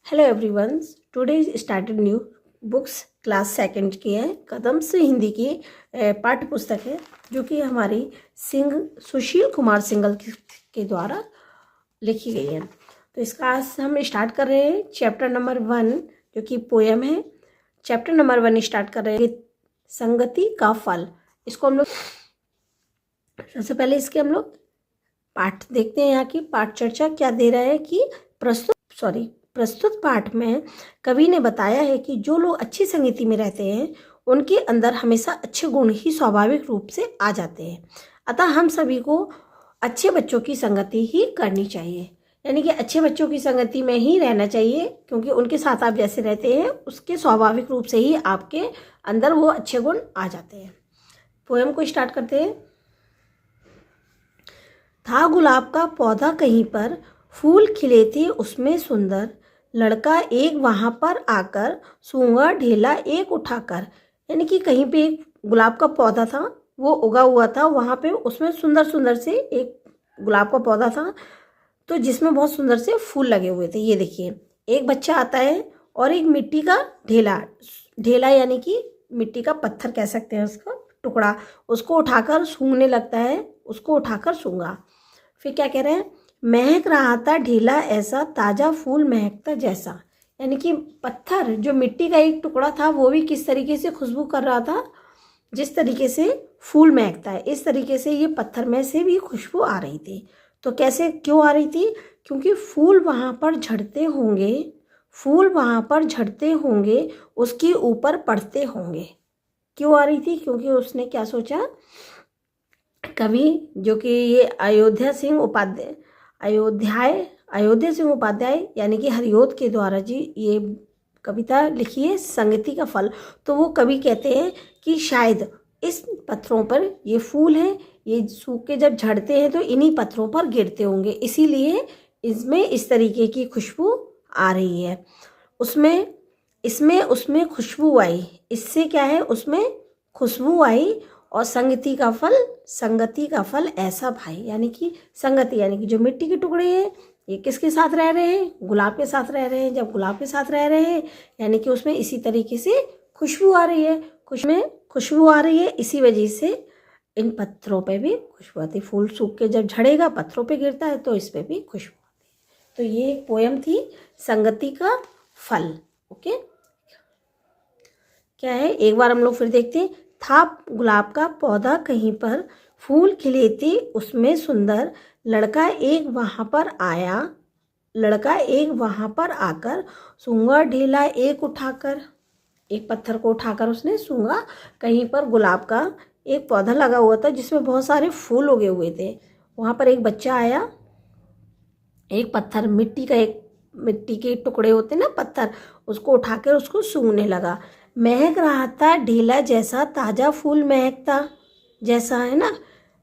Hello everyone, today started new books class second की है। कदम से हिंदी की पाठ्य पुस्तक है जो कि हमारी सुशील कुमार सिंघल के द्वारा लिखी गई है। तो इसका आज हम स्टार्ट कर रहे हैं चैप्टर नंबर 1 जो कि पोएम है। चैप्टर नंबर 1 स्टार्ट कर रहे हैं, संगति का फल। इसको हम लोग सबसे पहले इसके हम लोग पाठ देखते हैं। यहाँ की पाठ चर्चा क्या दे रहा है कि प्रस्तुत पाठ में कवि ने बताया है कि जो लोग अच्छी संगति में रहते हैं उनके अंदर हमेशा अच्छे गुण ही स्वाभाविक रूप से आ जाते हैं। अतः हम सभी को अच्छे बच्चों की संगति ही करनी चाहिए, यानी कि अच्छे बच्चों की संगति में ही रहना चाहिए, क्योंकि उनके साथ आप जैसे रहते हैं उसके स्वाभाविक रूप से ही आपके अंदर वो अच्छे गुण आ जाते हैं। पोएम को स्टार्ट करते हैं। था गुलाब का पौधा कहीं पर, फूल खिले थे उसमें सुंदर, लड़का एक वहाँ पर आकर, सूंघा ढेला एक उठाकर। यानी कि कहीं पे एक गुलाब का पौधा था, वो उगा हुआ था वहाँ पे, उसमें सुंदर सुंदर से एक गुलाब का पौधा था तो जिसमें बहुत सुंदर से फूल लगे हुए थे। ये देखिए, एक बच्चा आता है और एक मिट्टी का ढेला यानी कि मिट्टी का पत्थर कह सकते हैं, उसका टुकड़ा, उसको उठाकर सूंघने लगता है, उसको उठाकर सूंघा। फिर क्या कह रहे हैं, महक रहा था ढीला ऐसा, ताज़ा फूल महकता जैसा। यानी कि पत्थर जो मिट्टी का एक टुकड़ा था वो भी किस तरीके से खुशबू कर रहा था, जिस तरीके से फूल महकता है इस तरीके से ये पत्थर में से भी खुशबू आ रही थी। तो कैसे, क्यों आ रही थी? क्योंकि फूल वहाँ पर झड़ते होंगे, उसके ऊपर पड़ते होंगे। क्यों आ रही थी? क्योंकि उसने क्या सोचा, कवि जो कि ये अयोध्या सिंह उपाध्याय यानी कि हरिओद के द्वारा जी ये कविता लिखी है, संगति का फल। तो वो कवि कहते हैं कि शायद इस पत्थरों पर ये फूल हैं, ये सूख के जब झड़ते हैं तो इन्हीं पत्थरों पर गिरते होंगे, इसीलिए इसमें इस तरीके की खुशबू आ रही है। उसमें खुशबू आई, इससे क्या है, उसमें खुशबू आई। और संगति का फल ऐसा भाई, यानी कि संगति यानी कि जो मिट्टी के टुकड़े हैं ये किसके साथ रह रहे हैं, गुलाब के साथ रह रहे हैं। जब गुलाब के साथ रह रहे हैं यानी कि उसमें इसी तरीके से खुशबू आ रही है, खुशबू आ रही है, इसी वजह से इन पत्थरों पे भी खुशबू आती है। फूल सूख के जब झड़ेगा पत्थरों पे गिरता है तो इस पे भी खुशबू आती है। तो ये एक पोएम थी, संगति का फल। ओके, क्या है, एक बार हम लोग फिर देखते हैं। था गुलाब का पौधा कहीं पर, फूल खिले थे उसमें सुंदर, लड़का एक वहाँ पर आकर, सूंघा ढेला एक उठाकर। एक पत्थर को उठाकर उसने सूंघा। कहीं पर गुलाब का एक पौधा लगा हुआ था जिसमें बहुत सारे फूल उगे हुए थे। वहाँ पर एक बच्चा आया, एक पत्थर मिट्टी के टुकड़े होते ना पत्थर, उसको उठाकर उसको सूंघने लगा। महक रहा था ढीला जैसा, ताज़ा फूल महकता जैसा, है ना।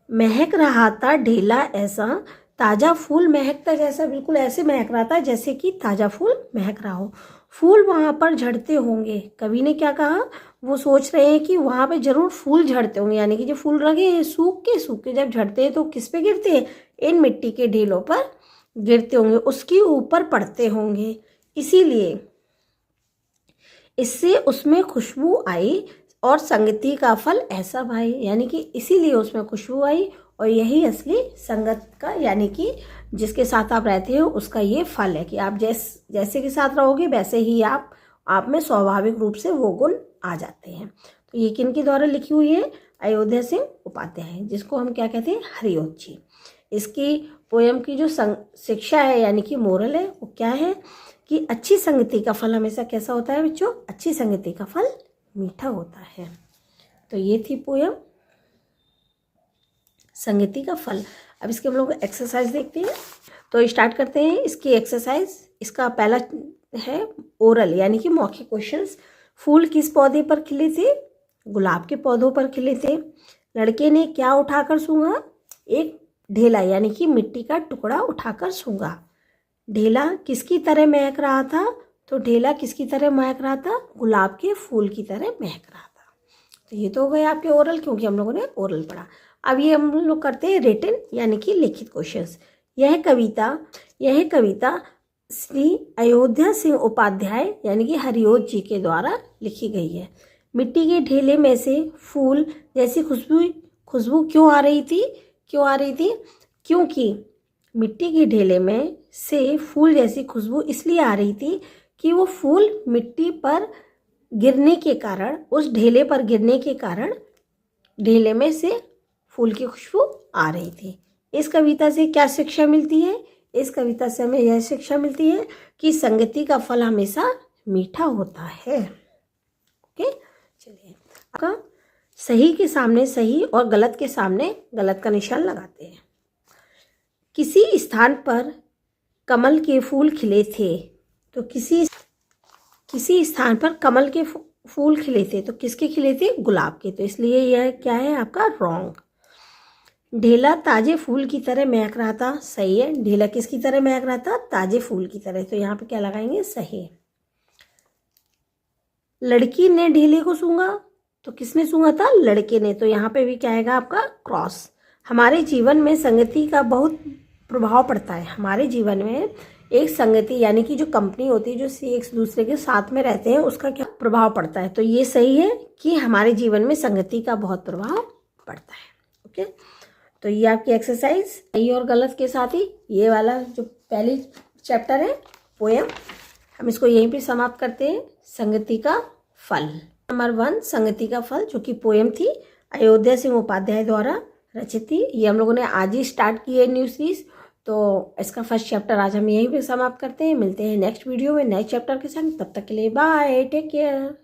महक रहा था ढीला ऐसा, ताज़ा फूल महकता जैसा, बिल्कुल ऐसे महक रहा था जैसे कि ताज़ा फूल महक रहा हो। फूल वहाँ पर झड़ते होंगे। कवि ने क्या कहा, वो सोच रहे हैं कि वहाँ पे जरूर फूल झड़ते होंगे, यानी कि जो फूल लगे हैं सूख के जब झड़ते हैं तो किस पे गिरते हैं, इन मिट्टी के ढेलों पर गिरते होंगे, उसके ऊपर पड़ते होंगे, इसीलिए इससे उसमें खुशबू आई। और संगति का फल ऐसा भाई, यानी कि इसीलिए उसमें खुशबू आई, और यही असली संगत का, यानी कि जिसके साथ आप रहते हो उसका ये फल है कि आप जैसे के साथ रहोगे वैसे ही आप में स्वाभाविक रूप से वो गुण आ जाते हैं। तो ये किन के द्वारा लिखी हुई है, अयोध्या सिंह उपाध्याय, जिसको हम क्या कहते हैं, हरिओद जी। इसकी पोएम की जो शिक्षा है यानी कि मोरल है वो क्या है कि अच्छी संगति का फल हमेशा कैसा होता है बच्चों, अच्छी संगति का फल मीठा होता है। तो ये थी पोएम संगति का फल। अब इसके हम लोग एक्सरसाइज देखते हैं। तो स्टार्ट करते हैं इसकी एक्सरसाइज। इसका पहला है ओरल यानी कि मौखिक क्वेश्चंस। फूल किस पौधे पर खिले थे, गुलाब के पौधों पर खिले थे। लड़के ने क्या उठाकर सूंघा, एक ढेला यानी कि मिट्टी का टुकड़ा उठाकर सूंघा। ढेला किसकी तरह महक रहा था, तो ढेला किसकी तरह महक रहा था, गुलाब के फूल की तरह महक रहा था। तो ये तो हो गए आपके ओरल, क्योंकि हम लोगों ने ओरल पढ़ा। अब ये हम लोग करते हैं रिटन यानी कि लिखित क्वेश्चंस। यह कविता श्री अयोध्या सिंह उपाध्याय यानी कि हरिओत जी के द्वारा लिखी गई है। मिट्टी के ढेले में से फूल जैसी खुशबू क्यों आ रही थी? क्योंकि मिट्टी के ढेले में से फूल जैसी खुशबू इसलिए आ रही थी कि वो फूल मिट्टी पर गिरने के कारण, उस ढेले पर गिरने के कारण ढेले में से फूल की खुशबू आ रही थी। इस कविता से क्या शिक्षा मिलती है? इस कविता से हमें यह शिक्षा मिलती है कि संगति का फल हमेशा मीठा होता है। ओके, चलिए आपका सही के सामने सही और गलत के सामने गलत का निशान लगाते हैं। किसी स्थान पर कमल के फूल खिले थे, तो किसी स्थान पर कमल के फूल खिले थे, तो किसके खिले थे? गुलाब के। तो इसलिए यह क्या है आपका? रॉन्ग। ढेला ताजे फूल की तरह महक रहा था, सही है। ढेला किसकी तरह महक रहा था? ताजे फूल की तरह। तो यहाँ पे क्या लगाएंगे? सही। लड़की ने ढेले को सूंघा, तो किसने सूंघा था? लड़के ने। तो यहाँ पे भी क्या आएगा आपका? क्रॉस। हमारे जीवन में संगति का बहुत प्रभाव पड़ता है। हमारे जीवन में एक संगति यानी कि जो कंपनी होती है, जो एक दूसरे के साथ में रहते हैं, उसका क्या प्रभाव पड़ता है? तो ये सही है कि हमारे जीवन में संगति का बहुत प्रभाव पड़ता है। ओके, तो ये आपकी एक्सरसाइज सही और गलत के साथ ही ये वाला जो पहली चैप्टर है पोएम, हम इसको यहीं पे समाप्त करते हैं। संगति का फल नंबर 1, संगति का फल, जो कि पोएम थी, अयोध्या सिंह उपाध्याय द्वारा रचित थी। ये हम लोगों ने आज ही स्टार्ट की है न्यू सीरीज। तो इसका फर्स्ट चैप्टर आज हम यहीं पे समाप्त करते हैं। मिलते हैं नेक्स्ट वीडियो में नए चैप्टर के साथ। तब तक के लिए बाय, टेक केयर।